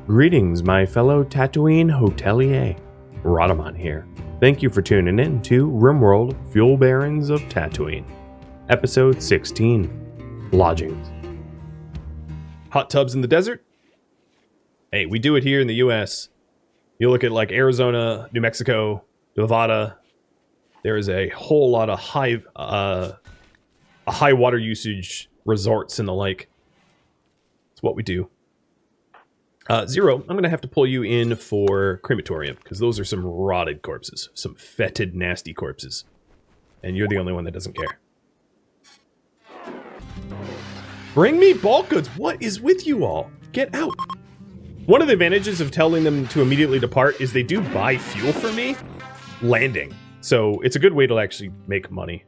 Greetings, my fellow Tatooine hotelier. Rhadamant here. Thank you for tuning in to RimWorld Fuel Barons of Tatooine. Episode 16. Lodgings. Hot tubs in the desert? Hey, we do it here in the US. You look at like Arizona, New Mexico, Nevada, there is a whole lot of high water usage resorts and the like. It's what we do. Zero, I'm going to have to pull you in for crematorium, because those are some rotted corpses. Some fetid, nasty corpses. And you're the only one that doesn't care. Bring me bulk goods! What is with you all? Get out! One of the advantages of telling them to immediately depart is they do buy fuel for me landing. So it's a good way to actually make money.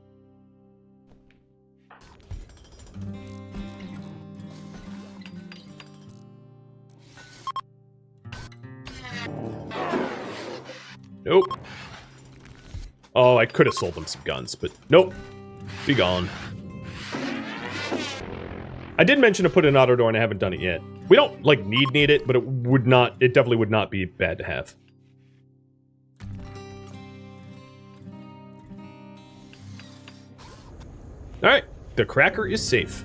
Nope. Oh, I could have sold them some guns, but nope. Be gone. I did mention to put an auto door and I haven't done it yet. We don't, like, need it, but it definitely would not be bad to have. Alright, the cracker is safe.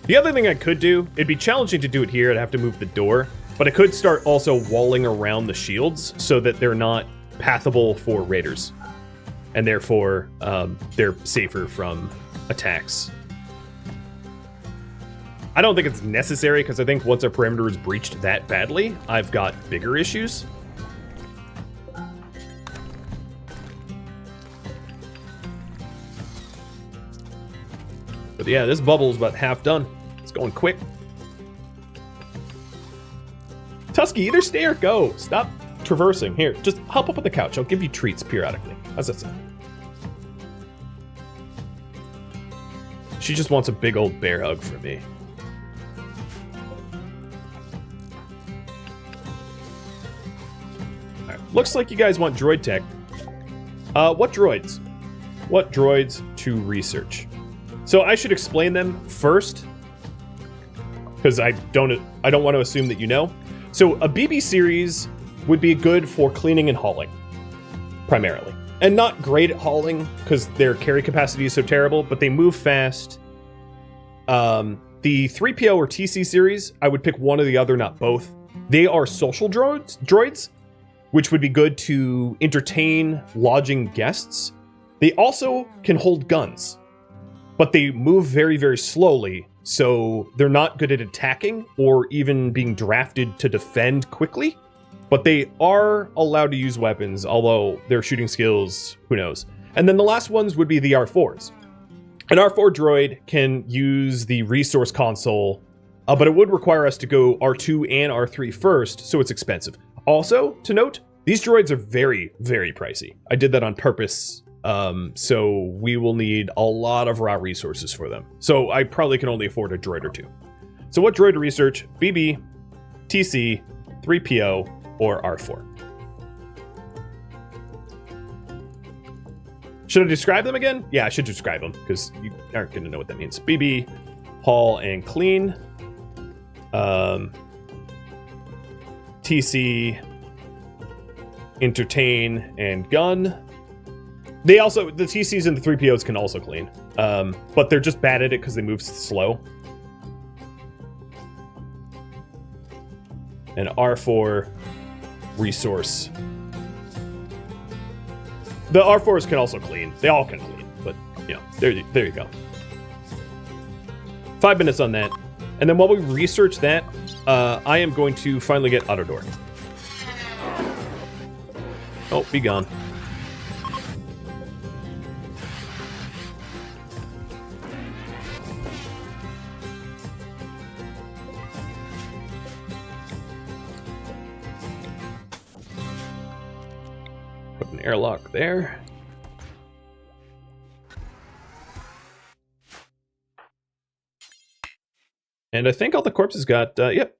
The other thing I could do, it'd be challenging to do it here, I'd have to move the door, but I could start also walling around the shields so that they're not pathable for raiders. And therefore, they're safer from attacks. I don't think it's necessary, because I think once our perimeter is breached that badly, I've got bigger issues. But yeah, this bubble's about half done. It's going quick. Tusky, either stay or go. Stop traversing. Here, just hop up on the couch. I'll give you treats periodically. How's that sound? She just wants a big old bear hug from me. Alright, looks like you guys want droid tech. What droids? What droids to research? So I should explain them first, because I don't want to assume that you know. So a BB series would be good for cleaning and hauling, primarily. And not great at hauling, because their carry capacity is so terrible, but they move fast. The 3PO or TC series, I would pick one or the other, not both. They are social droids, which would be good to entertain lodging guests. They also can hold guns, but they move very, very slowly, so they're not good at attacking or even being drafted to defend quickly. But they are allowed to use weapons, although their shooting skills, who knows. And then the last ones would be the R4s. An R4 droid can use the resource console, but it would require us to go R2 and R3 first, so it's expensive. Also, to note, these droids are very, very pricey. I did that on purpose. So we will need a lot of raw resources for them. So I probably can only afford a droid or two. So what droid to research? BB, TC, 3PO, or R4. Should I describe them again? Yeah, I should describe them, because you aren't going to know what that means. BB, haul and clean. TC, entertain and gun. The TCs and the 3POs can also clean, but they're just bad at it because they move slow. And R4, resource. The R4s can also clean. They all can clean, but, you know, there you go. 5 minutes on that. And then while we research that, I am going to finally get auto door. Oh, be gone. Airlock there. And I think all the corpses got, yep.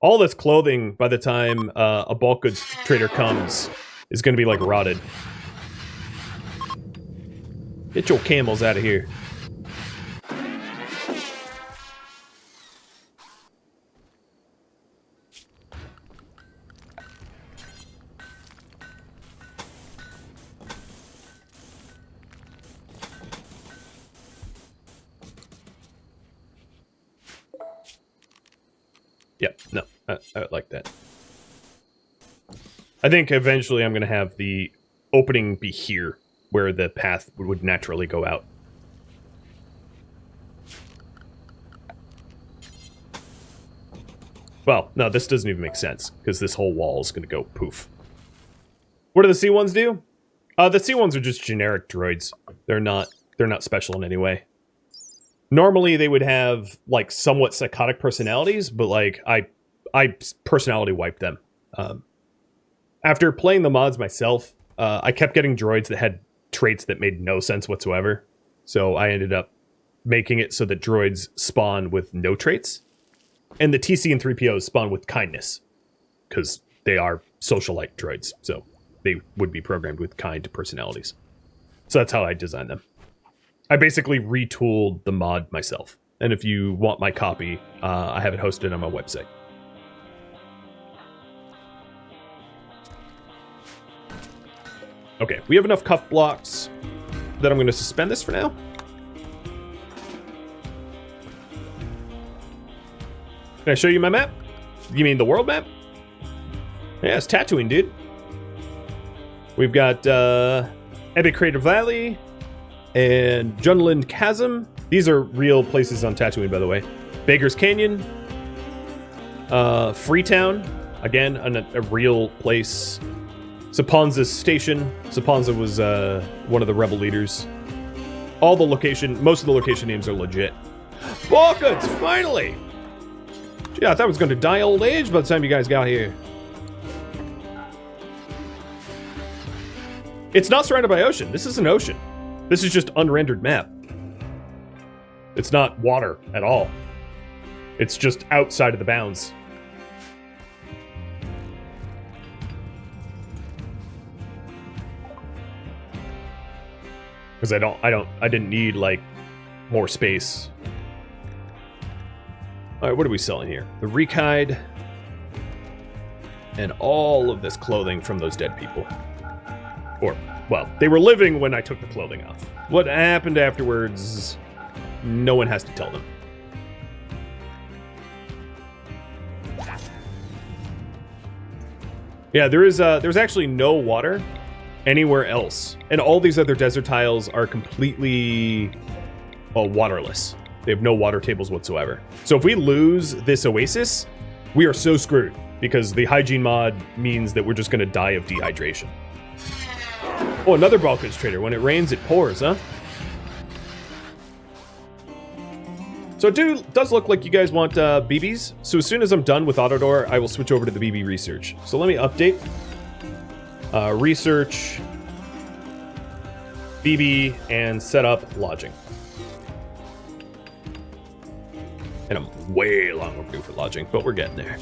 All this clothing, by the time a bulk goods trader comes, is going to be, like, rotted. Get your camels out of here. Yep, no, I like that. I think eventually I'm going to have the opening be here, where the path would naturally go out. Well, no, this doesn't even make sense, because this whole wall is going to go poof. What do the C1s do? The C1s are just generic droids. They're not special in any way. Normally they would have, like, somewhat psychotic personalities, but, like, I personality wiped them. After playing the mods myself, I kept getting droids that had traits that made no sense whatsoever. So I ended up making it so that droids spawn with no traits. And the TC and 3POs spawn with kindness. Because they are socialite droids. So they would be programmed with kind personalities. So that's how I designed them. I basically retooled the mod myself. And if you want my copy, I have it hosted on my website. Okay, we have enough cuff blocks that I'm going to suspend this for now. Can I show you my map? You mean the world map? Yeah, it's Tatooine, dude. We've got Epic Crater Valley and Junland Chasm. These are real places on Tatooine, by the way. Baker's Canyon. Freetown. Again, a real place. Saponza's Station. Saponza was one of the rebel leaders. Most of the location names are legit. Balkans, finally! Gee, I thought I was going to die old age by the time you guys got here. It's not surrounded by ocean. This is an ocean. This is just unrendered map. It's not water at all. It's just outside of the bounds. Because I didn't need, like, more space. Alright, what are we selling here? The Rekide. And all of this clothing from those dead people. Or, well, they were living when I took the clothing off. What happened afterwards, no one has to tell them. Yeah, there's actually no water anywhere else. And all these other desert tiles are completely waterless. They have no water tables whatsoever. So if we lose this oasis, we are so screwed. Because the hygiene mod means that we're just going to die of dehydration. Oh, another Balkans trader. When it rains, it pours, huh? So it does look like you guys want BBs. So as soon as I'm done with Autodor, I will switch over to the BB research. So let me update. Research, BB, and set up lodging. And I'm way long overdue for lodging, but we're getting there.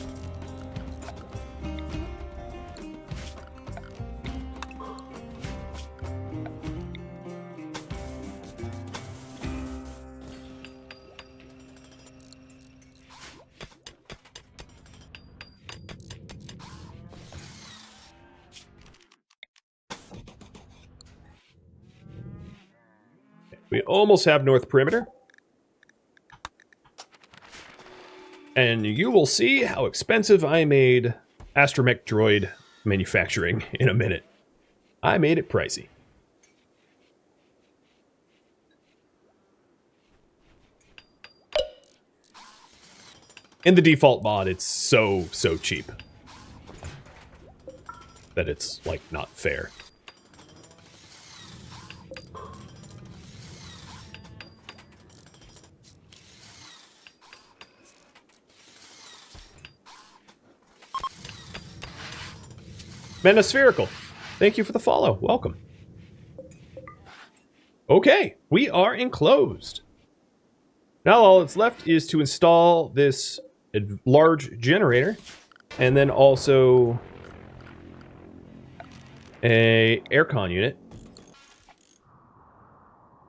We almost have North Perimeter. And you will see how expensive I made astromech droid manufacturing in a minute. I made it pricey. In the default mod, it's so cheap that it's, like, not fair. Menospherical, thank you for the follow. Welcome. Okay, we are enclosed. Now all that's left is to install this large generator, and then also a aircon unit.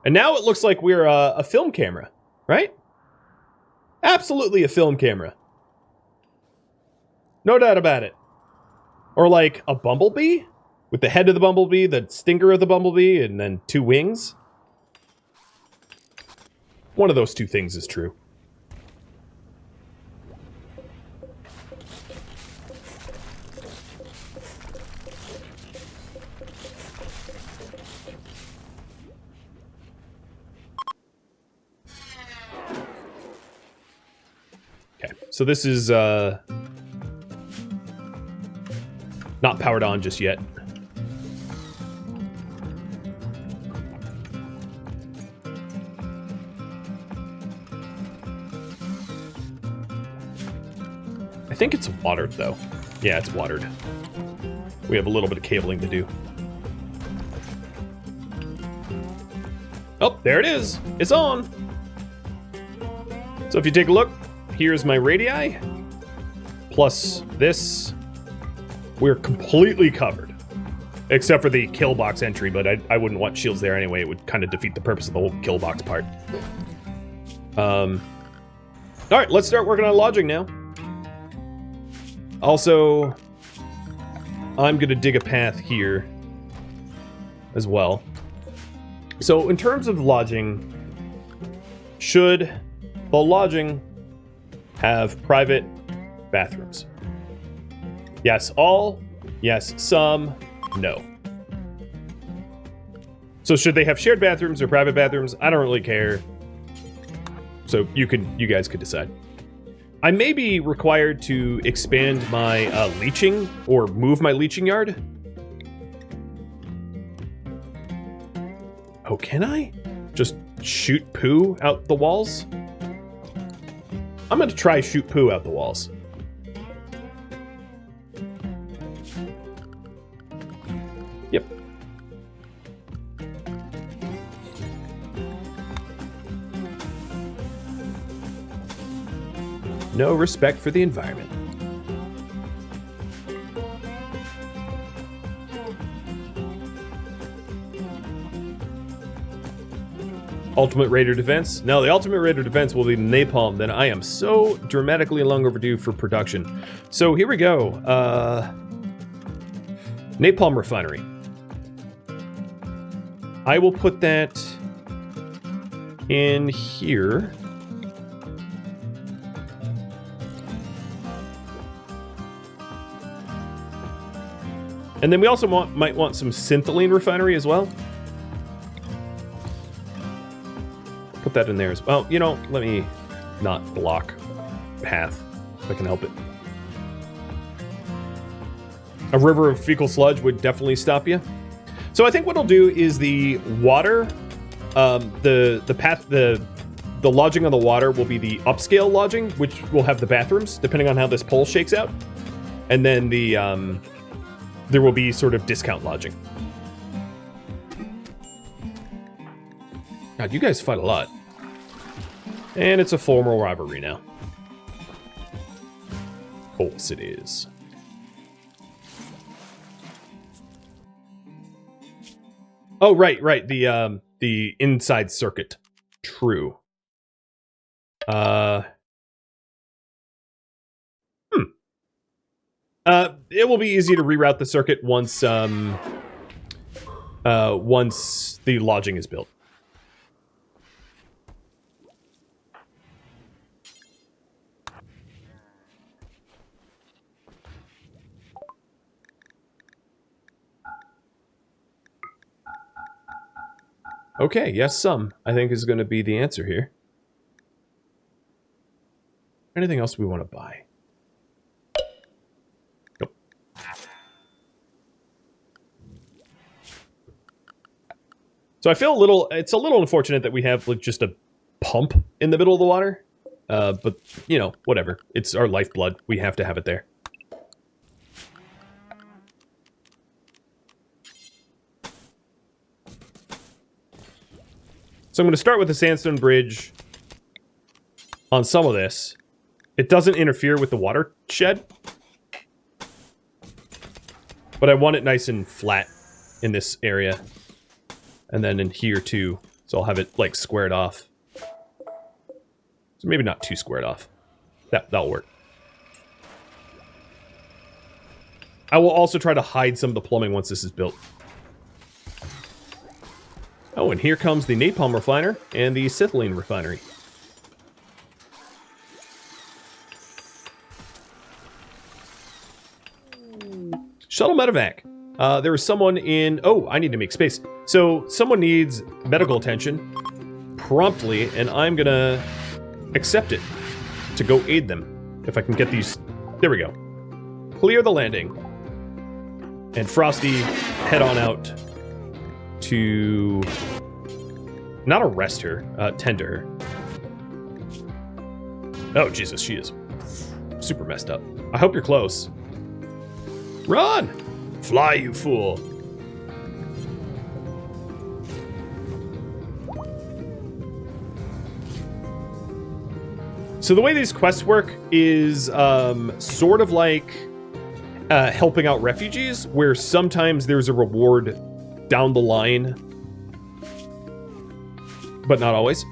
And now it looks like we're a film camera, right? Absolutely a film camera. No doubt about it. Or like a bumblebee? With the head of the bumblebee, the stinger of the bumblebee, and then two wings? One of those two things is true. So this is not powered on just yet. I think it's watered, though. Yeah, it's watered. We have a little bit of cabling to do. Oh, there it is. It's on. So if you take a look, here's my radii. Plus this. We're completely covered. Except for the kill box entry, but I wouldn't want shields there anyway. It would kind of defeat the purpose of the whole kill box part. Alright, let's start working on lodging now. Also, I'm going to dig a path here as well. So in terms of lodging, should the lodging have private bathrooms? Yes, all. Yes, some. No. So should they have shared bathrooms or private bathrooms? I don't really care. So you guys could decide. I may be required to expand my leeching or move my leeching yard. Oh, can I? Just shoot poo out the walls? I'm gonna try shoot poo out the walls. Yep. No respect for the environment. Ultimate Raider Defense? No, the Ultimate Raider Defense will be Napalm. Then I am so dramatically long overdue for production. So here we go. Napalm Refinery. I will put that in here. And then we also might want some Syntholine Refinery as well. Put that in there as well. You know, let me not block path if I can help it. A river of fecal sludge would definitely stop you. So I think what I'll do is the water, the lodging on the water will be the upscale lodging, which will have the bathrooms, depending on how this poll shakes out. And then the there will be sort of discount lodging. God, you guys fight a lot. And it's a formal rivalry now. Of course it is. Oh, right. The inside circuit. True. It will be easy to reroute the circuit once once the lodging is built. Okay, yes, some, I think, is going to be the answer here. Anything else we want to buy? Nope. So I feel it's a little unfortunate that we have like just a pump in the middle of the water. But, you know, whatever. It's our lifeblood. We have to have it there. So I'm going to start with the sandstone bridge on some of this. It doesn't interfere with the watershed, but I want it nice and flat in this area. And then in here too, so I'll have it like squared off. So maybe not too squared off. That'll work. I will also try to hide some of the plumbing once this is built. Oh, and here comes the Napalm Refiner and the Syntholine Refinery. Shuttle medevac. There is someone in... Oh, I need to make space. So, someone needs medical attention promptly, and I'm gonna accept it to go aid them. If I can get these... There we go. Clear the landing. And Frosty, head on out to... Not arrest her, tend to her. Oh, Jesus, she is super messed up. I hope you're close. Run! Fly, you fool! So the way these quests work is sort of like helping out refugees, where sometimes there's a reward down the line, but not always.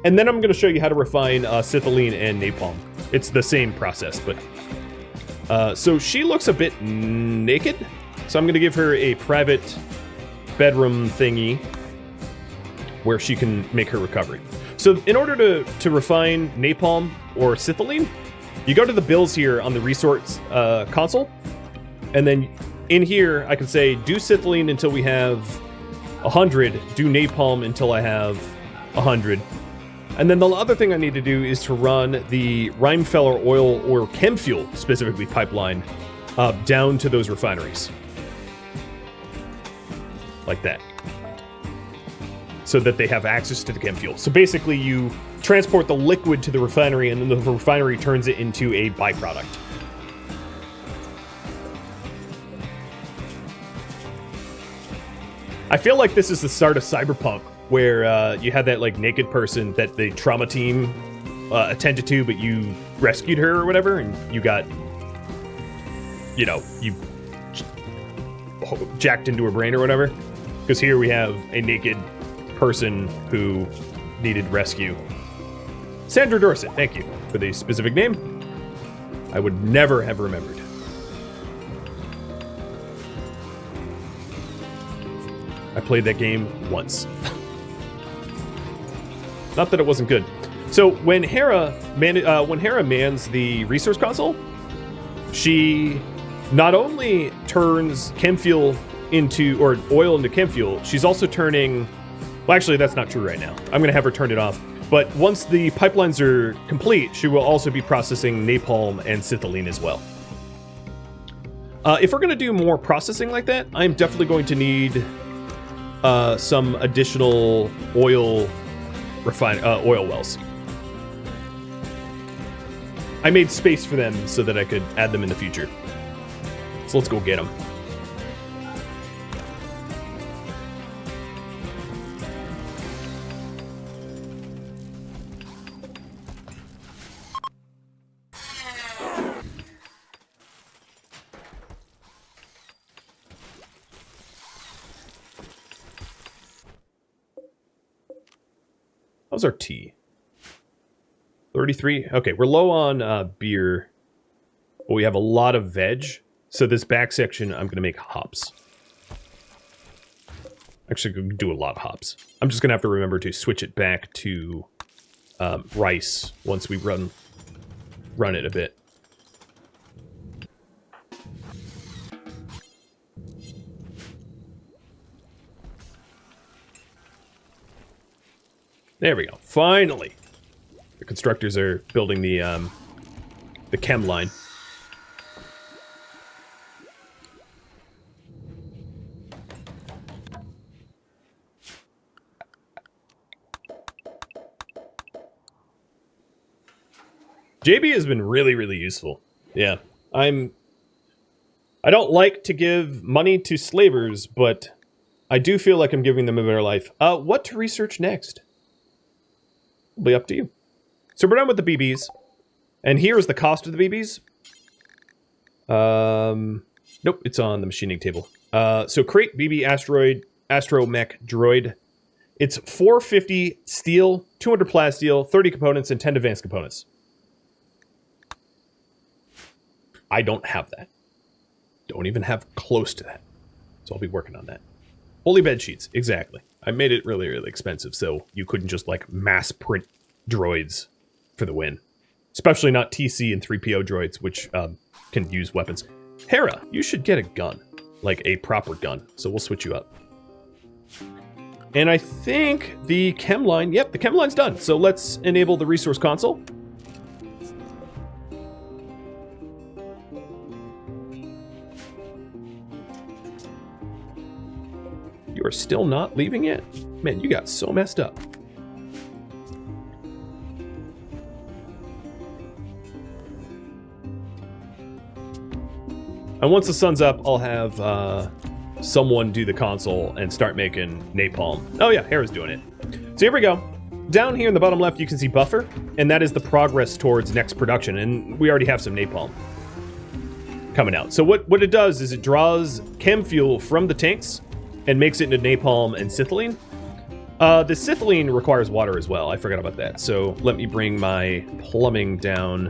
And then I'm going to show you how to refine Sithilene and Napalm. It's the same process, but... so she looks a bit naked, so I'm going to give her a private bedroom thingy where she can make her recovery. So in order to refine Napalm or Sithilene, you go to the bills here on the resource console, and then in here I can say, do Sithilene until we have 100, do Napalm until I have 100. And then the other thing I need to do is to run the Rheinfeller oil or chem fuel, specifically pipeline, down to those refineries. Like that. So that they have access to the chem fuel. So basically you transport the liquid to the refinery and then the refinery turns it into a byproduct. I feel like this is the start of Cyberpunk, where you had that like naked person that the trauma team attended to, but you rescued her or whatever, and you got, you know, you jacked into her brain or whatever. Because here we have a naked person who needed rescue. Sandra Dorset, thank you for the specific name. I would never have remembered. I played that game once. Not that it wasn't good. So when Hera mans the resource console, she not only turns chem fuel into, or oil into chem fuel, she's also turning, well actually that's not true right now. I'm gonna have her turn it off. But once the pipelines are complete, she will also be processing napalm and Sithilene as well. If we're gonna do more processing like that, I'm definitely going to need some additional oil wells. I made space for them so that I could add them in the future. So let's go get them. How's our tea? 33? Okay, we're low on beer, but we have a lot of veg. So this back section, I'm going to make hops. Actually, going to do a lot of hops. I'm just going to have to remember to switch it back to rice once we run it a bit. There we go. Finally, the constructors are building the chem line. JB has been really, really useful. Yeah, I don't like to give money to slavers, but I do feel like I'm giving them a better life. What to research next? Will be up to you. So we're done with the BBs. And here is the cost of the BBs. Nope, it's on the machining table. So create BB astromech droid. It's 450 steel, 200 plasteel, 30 components, and 10 advanced components. I don't have that. Don't even have close to that. So I'll be working on that. Holy bed sheets, exactly. I made it really, really expensive, so you couldn't just, like, mass print droids for the win. Especially not TC and 3PO droids, which can use weapons. Hera, you should get a gun. Like, a proper gun. So we'll switch you up. And I think the chem line... Yep, the chem line's done. So let's enable the resource console. You are still not leaving yet? Man, you got so messed up. And once the sun's up, I'll have someone do the console and start making napalm. Oh yeah, Hera's doing it. So here we go. Down here in the bottom left, you can see buffer, and that is the progress towards next production, and we already have some napalm coming out. So what it does is it draws chem fuel from the tanks and makes it into napalm and sithylene. The sithylene requires water as well. I forgot about that. So let me bring my plumbing down,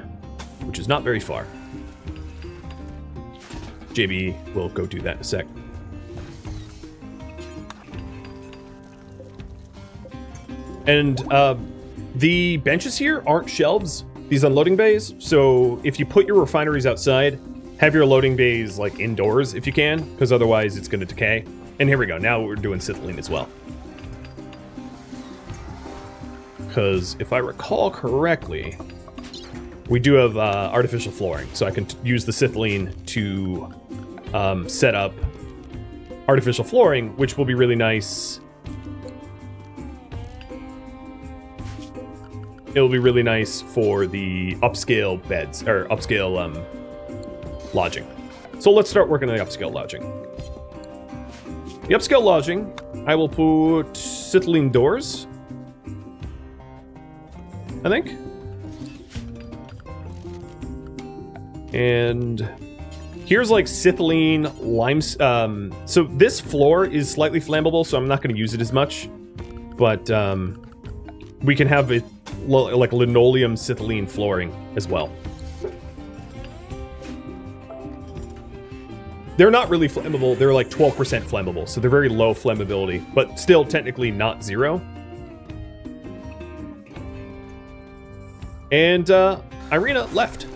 which is not very far. JB will go do that in a sec. And the benches here aren't shelves, these unloading bays. So if you put your refineries outside, have your loading bays like indoors if you can, because otherwise it's going to decay. And here we go. Now we're doing sithylene as well. Because if I recall correctly, we do have artificial flooring. So I can use the sithylene to set up artificial flooring, which will be really nice. It'll be really nice for the upscale beds, or upscale lodging. So let's start working on the upscale lodging. The upscale lodging, I will put sithylene doors, I think. And here's like sithylene lime. So this floor is slightly flammable, so I'm not going to use it as much. But we can have it like linoleum sithylene flooring as well. They're not really flammable. They're like 12% flammable, so they're very low flammability, but still technically not zero. And Irina left.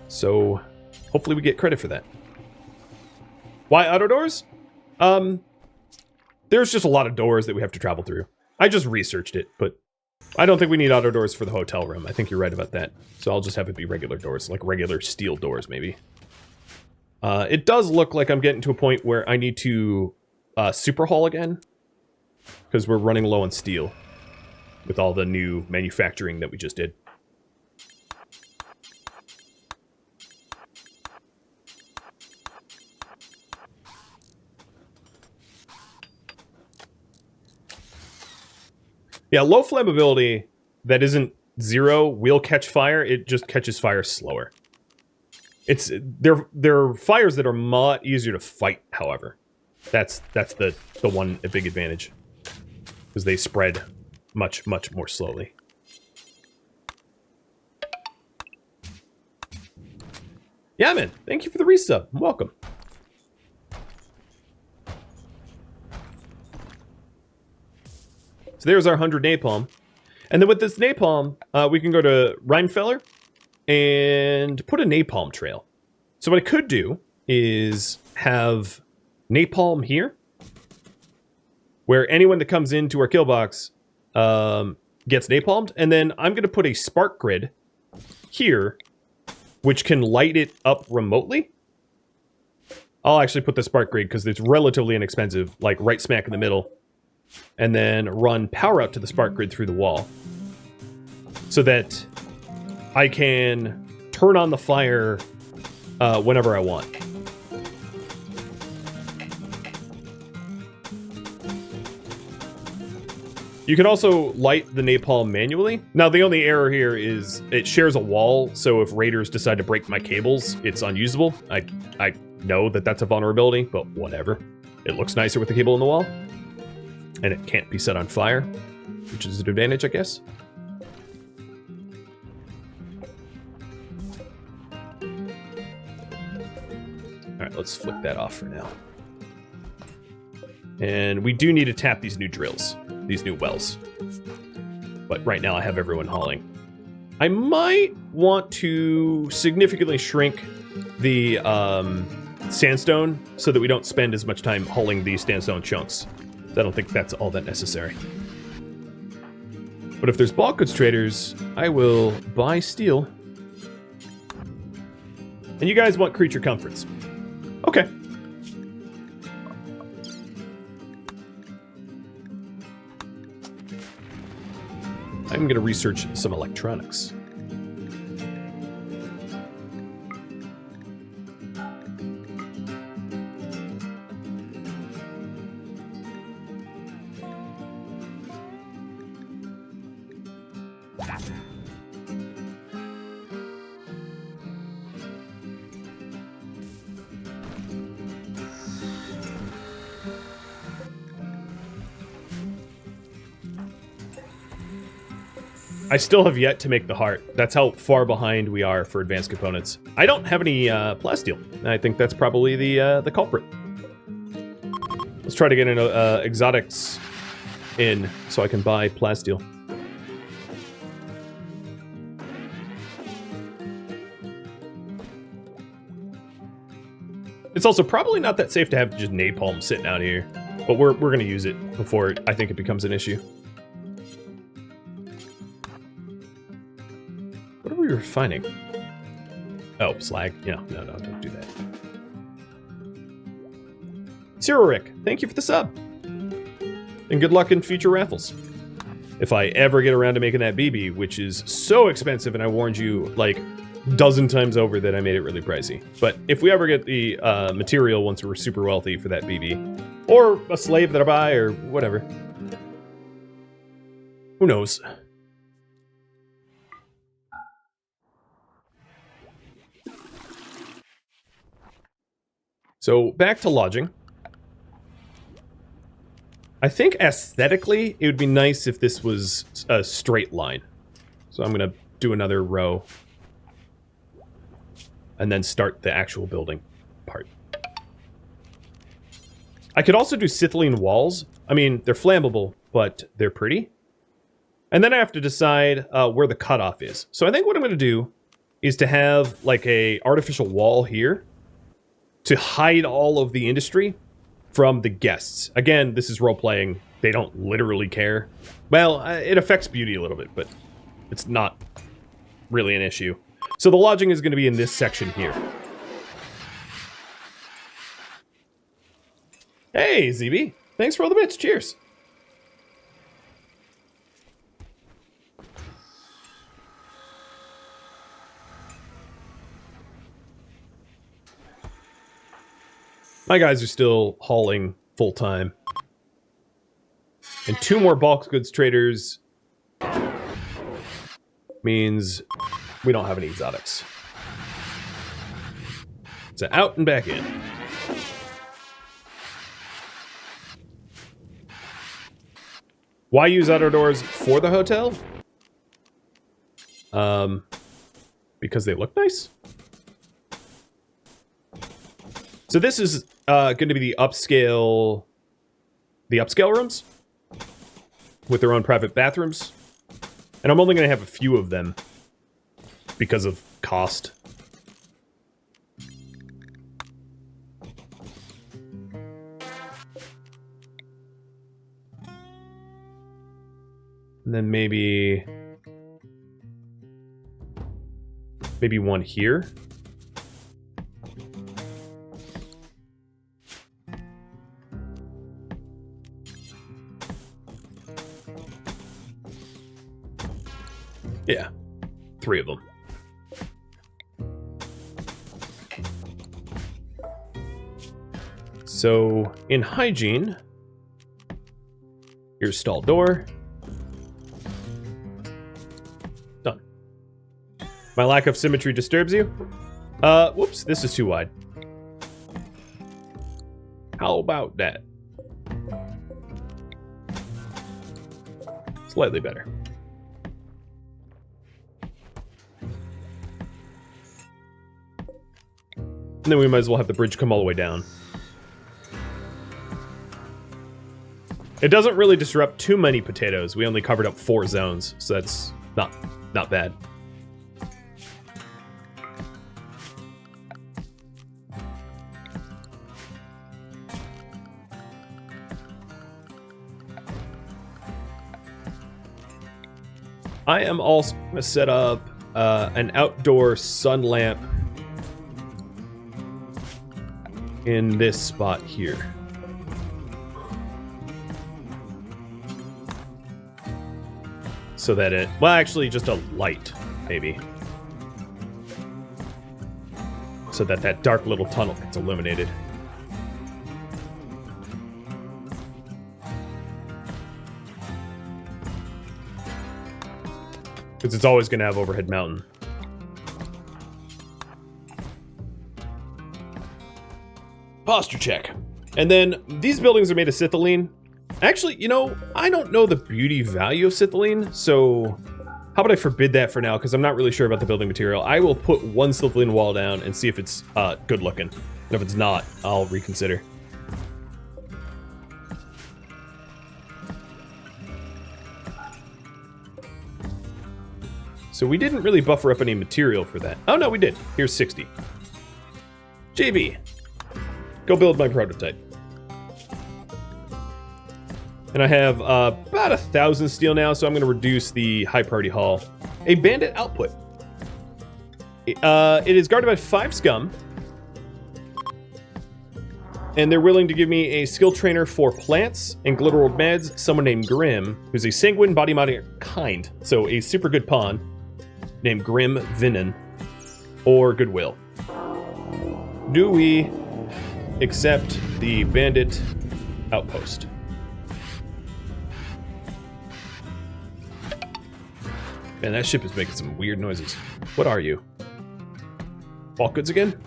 So hopefully we get credit for that. Why auto doors? There's just a lot of doors that we have to travel through. I just researched it, but I don't think we need auto doors for the hotel room. I think you're right about that. So I'll just have it be regular doors, like regular steel doors maybe. It does look like I'm getting to a point where I need to superhaul again, because we're running low on steel with all the new manufacturing that we just did. Yeah, low flammability that isn't zero will catch fire. It just catches fire slower. They're fires that are much easier to fight, however. That's the one big advantage. Because they spread much more slowly. Yeah, man. Thank you for the resub. Welcome. So there's our 100 napalm. And then with this napalm, we can go to Rheinfeller and put a napalm trail. So what I could do is have napalm here, where anyone that comes into our kill box gets napalmed. And then I'm going to put a spark grid here, which can light it up remotely. I'll actually put the spark grid because it's relatively inexpensive, like right smack in the middle. And then run power out to the spark grid through the wall. So that I can turn on the fire whenever I want. You can also light the napalm manually. Now, the only error here is it shares a wall, so if raiders decide to break my cables, it's unusable. I know that that's a vulnerability, but whatever. It looks nicer with the cable in the wall. And it can't be set on fire, which is an advantage, I guess. Alright, let's flick that off for now. And we do need to tap these new drills, these new wells. But right now I have everyone hauling. I might want to significantly shrink the sandstone so that we don't spend as much time hauling these sandstone chunks. I don't think that's all that necessary. But if there's bulk goods traders, I will buy steel. And you guys want creature comforts. Okay. I'm going to research some electronics. I still have yet to make the heart. That's how far behind we are for advanced components. I don't have any plasteel. I think that's probably the culprit. Let's try to get an exotics in so I can buy plasteel. It's also probably not that safe to have just napalm sitting out here, but we're gonna use it before I think it becomes an issue. What are we refining? Oh, slag. Yeah, no, don't do that. Zero Rick, thank you for the sub. And good luck in future raffles. If I ever get around to making that BB, which is so expensive, and I warned you like a dozen times over that I made it really pricey. But if we ever get the material once we're super wealthy for that BB, or a slave that I buy, or whatever. Who knows? So back to lodging. I think aesthetically, it would be nice if this was a straight line. So I'm gonna do another row. And then start the actual building part. I could also do Scythian walls. I mean, they're flammable, but they're pretty. And then I have to decide where the cutoff is. So I think what I'm gonna do is to have like a artificial wall here to hide all of the industry from the guests. Again, this is role-playing. They don't literally care. Well, it affects beauty a little bit, but it's not really an issue. So the lodging is going to be in this section here. Hey, ZB. Thanks for all the bits. Cheers. My guys are still hauling full-time. And 2 more bulk goods traders means we don't have any exotics. So out and back in. Why use outer doors for the hotel? Because they look nice. So this is going to be the upscale rooms with their own private bathrooms. And I'm only going to have a few of them because of cost. And then maybe one here. Yeah, 3 of them. So, in hygiene, here's stall door. Done. My lack of symmetry disturbs you? Whoops, this is too wide. How about that? Slightly better. And then we might as well have the bridge come all the way down. It doesn't really disrupt too many potatoes. We only covered up 4 zones, so that's not bad. I am also going to set up an outdoor sun lamp in this spot here. so that it... Well, actually, just a light, maybe. So that that dark little tunnel gets illuminated. Because it's always going to have overhead mountain. Posture check. And then these buildings are made of sitholine. Actually, you know, I don't know the beauty value of sitholine, so how about I forbid that for now, because I'm not really sure about the building material. I will put one sitholine wall down and see if it's good looking. And if it's not, I'll reconsider. So we didn't really buffer up any material for that. Oh no, we did. Here's 60. JB, go build my prototype. And I have about 1,000 steel now, so I'm going to reduce the high priority haul. A bandit output. It is guarded by 5 scum. And they're willing to give me a skill trainer for plants and glitterworld meds, someone named Grim, who's a sanguine body modding kind. So a super good pawn named Grim Vinen, or Goodwill. Do we accept the bandit outpost? Man, that ship is making some weird noises. What are you? Bulk goods again?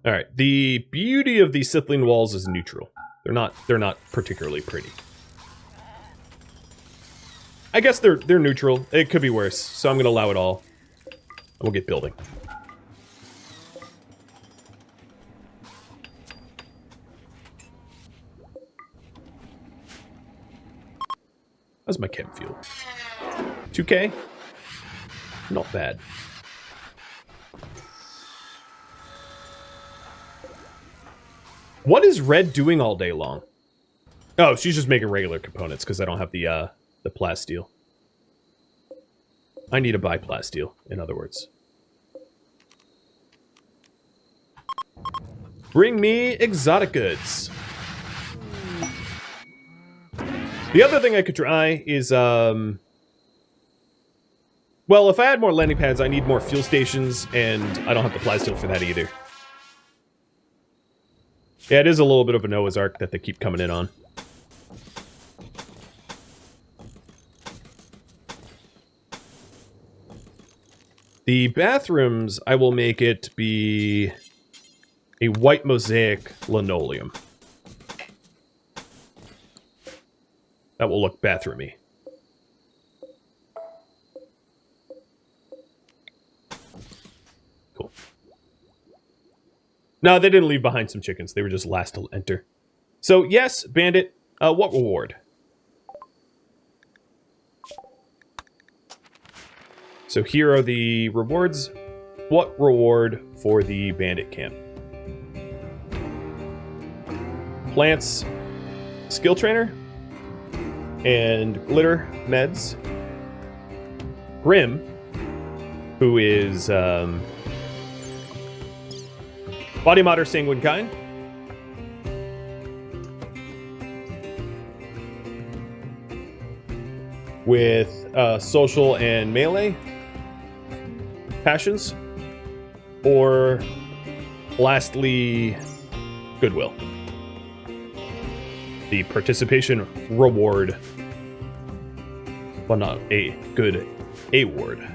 All right. The beauty of these sitholine walls is neutral. They're not particularly pretty. I guess they're neutral. It could be worse, so I'm gonna allow it all. And we'll get building. How's my chem fuel? 2K? Not bad. What is Red doing all day long? Oh, she's just making regular components because I don't have the plasteel. I need to buy plasteel, in other words. Bring me exotic goods. The other thing I could try is, well, if I had more landing pads, I need more fuel stations, and I don't have the plasteel for that either. Yeah, it is a little bit of a Noah's Ark that they keep coming in on. The bathrooms, I will make it be a white mosaic linoleum. That will look bathroomy. Cool. No, they didn't leave behind some chickens. They were just last to enter. So, yes, bandit. What reward? So here are the rewards. What reward for the bandit camp? Plants, skill trainer, and glitter meds. Grim, who is body modder sanguine kind. With social and melee passions. Or lastly, goodwill. The participation reward. Well, not a good award.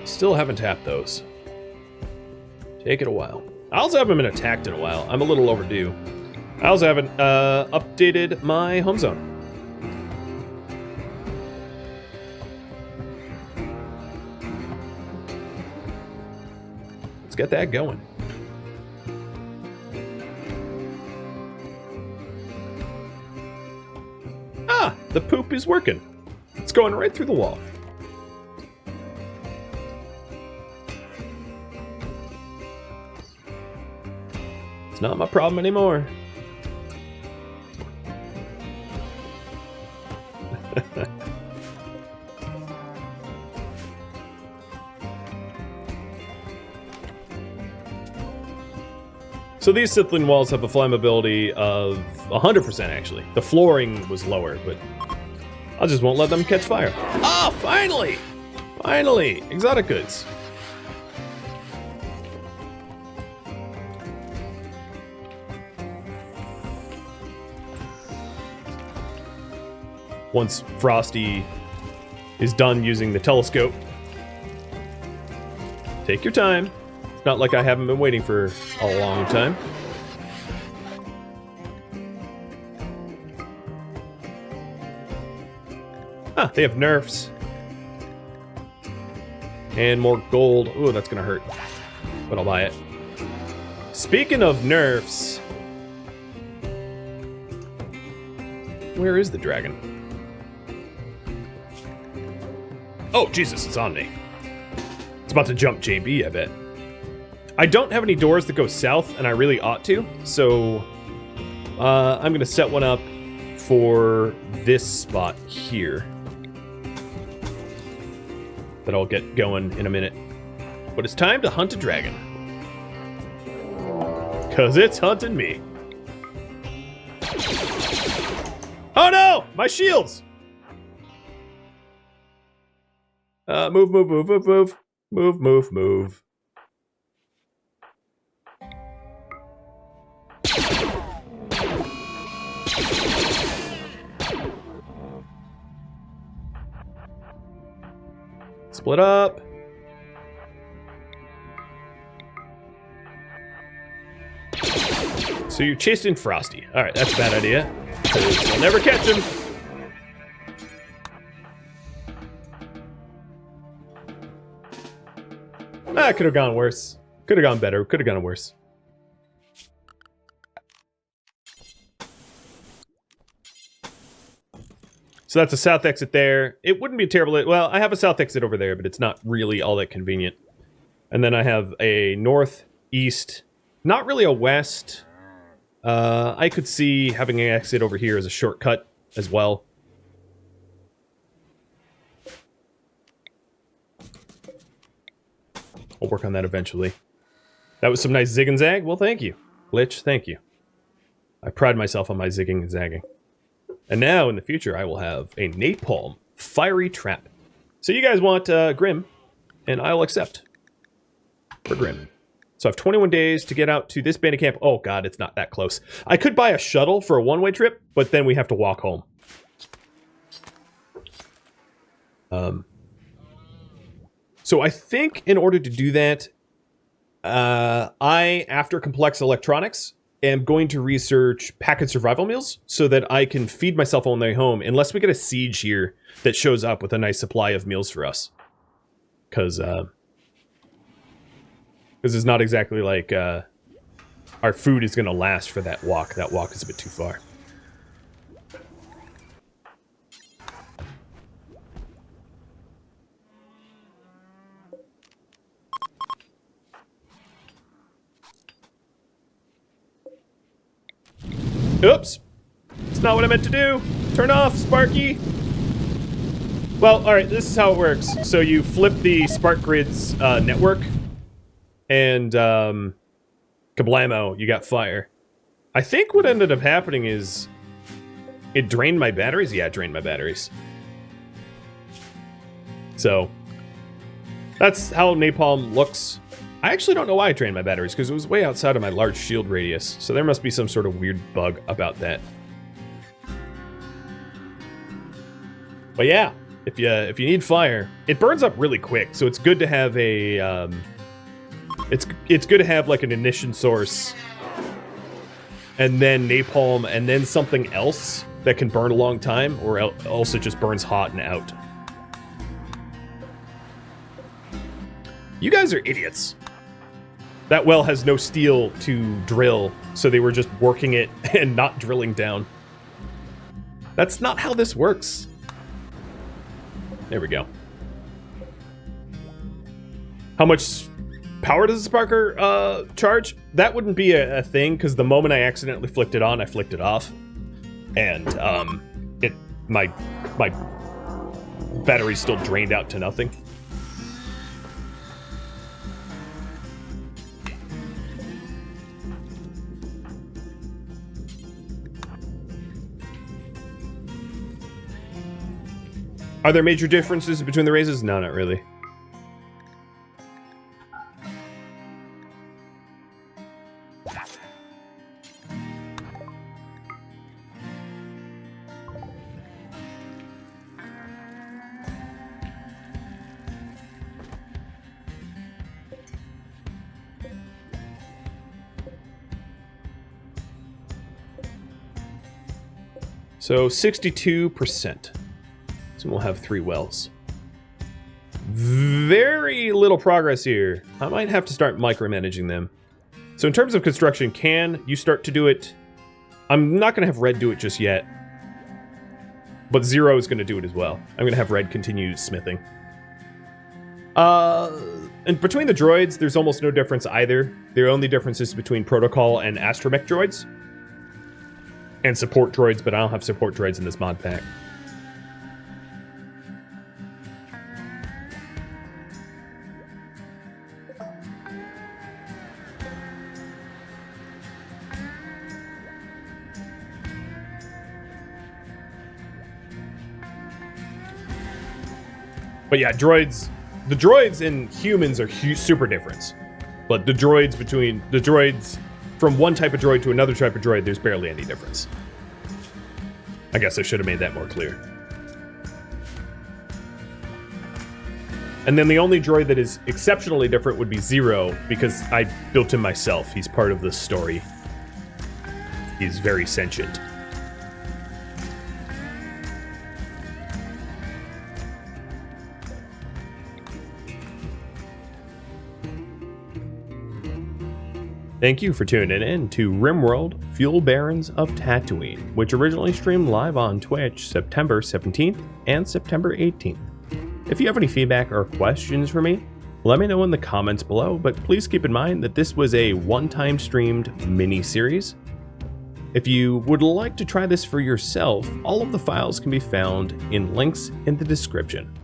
Still haven't tapped those. Take it a while. I also haven't been attacked in a while. I'm a little overdue. I also haven't updated my home zone. Let's get that going. Ah, the poop is working. It's going right through the wall. Not my problem anymore. So these Sithling walls have a flammability of 100% actually. The flooring was lower, but I just won't let them catch fire. Ah, finally! Finally! Exotic goods. Once Frosty is done using the telescope, take your time. It's not like I haven't been waiting for a long time. Ah, they have nerfs. And more gold. Ooh, that's gonna hurt. But I'll buy it. Speaking of nerfs, where is the dragon? Oh, Jesus, it's on me. It's about to jump JB, I bet. I don't have any doors that go south, and I really ought to, so I'm gonna set one up for this spot here that I'll get going in a minute. But it's time to hunt a dragon. 'Cause it's hunting me. Oh no! My shields! Move, move, move, move, move. Move, move, move. Split up. So you're chasing Frosty. Alright, that's a bad idea. We'll never catch him. Ah, could have gone worse. Could have gone better. Could have gone worse. So that's a south exit there. It wouldn't be terrible. Well, I have a south exit over there, but it's not really all that convenient. And then I have a northeast, not really a west. I could see having an exit over here as a shortcut as well. I'll work on that eventually. That was some nice zig and zag. Well, thank you. Lich, thank you. I pride myself on my zigging and zagging. And now, in the future, I will have a Napalm fiery trap. So you guys want Grim, and I'll accept for Grim. So I have 21 days to get out to this bandit camp. Oh god, it's not that close. I could buy a shuttle for a one-way trip, but then we have to walk home. So I think in order to do that, after complex electronics, am going to research packet survival meals so that I can feed myself on the way home, unless we get a siege here that shows up with a nice supply of meals for us. Because it's not exactly like our food is going to last for that walk. That walk is a bit too far. Oops! It's not what I meant to do! Turn off, Sparky! Well, alright, this is how it works. So you flip the Spark Grid's network, and kablamo, you got fire. I think what ended up happening is it drained my batteries? Yeah, it drained my batteries. So, that's how Napalm looks. I actually don't know why I drained my batteries, because it was way outside of my large shield radius, so there must be some sort of weird bug about that. But yeah, if you need fire, it burns up really quick, so it's good to have a it's good to have like an ignition source, and then napalm, and then something else that can burn a long time, or else it just burns hot and out. You guys are idiots. That well has no steel to drill, so they were just working it and not drilling down. That's not how this works. There we go. How much power does the sparker charge? That wouldn't be a thing, because the moment I accidentally flicked it on, I flicked it off. And my battery's still drained out to nothing. Are there major differences between the races? No, not really. So 62%. So we'll have 3 wells. Very little progress here. I might have to start micromanaging them. So in terms of construction, can you start to do it? I'm not going to have Red do it just yet. But Zero is going to do it as well. I'm going to have Red continue smithing. And between the droids, there's almost no difference either. The only difference is between protocol and astromech droids. And support droids, but I don't have support droids in this mod pack. But yeah, droids, the droids and humans are super different. But the droids from one type of droid to another type of droid, there's barely any difference. I guess I should have made that more clear. And then the only droid that is exceptionally different would be Zero, because I built him myself. He's part of the story. He's very sentient. Thank you for tuning in to RimWorld Fuel Barons of Tatooine, which originally streamed live on Twitch September 17th and September 18th. If you have any feedback or questions for me, let me know in the comments below, but please keep in mind that this was a one-time streamed mini-series. If you would like to try this for yourself, all of the files can be found in links in the description.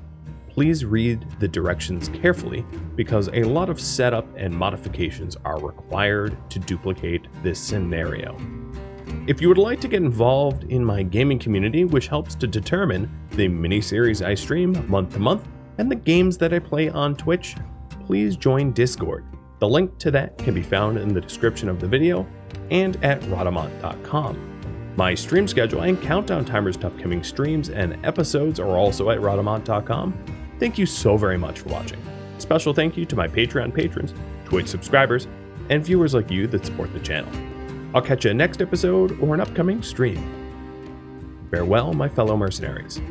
Please read the directions carefully because a lot of setup and modifications are required to duplicate this scenario. If you would like to get involved in my gaming community, which helps to determine the mini-series I stream month to month and the games that I play on Twitch, please join Discord. The link to that can be found in the description of the video and at Rhadamant.com. My stream schedule and countdown timers to upcoming streams and episodes are also at Rhadamant.com. Thank you so very much for watching. Special thank you to my Patreon patrons, Twitch subscribers, and viewers like you that support the channel. I'll catch you next episode or an upcoming stream. Farewell, my fellow mercenaries.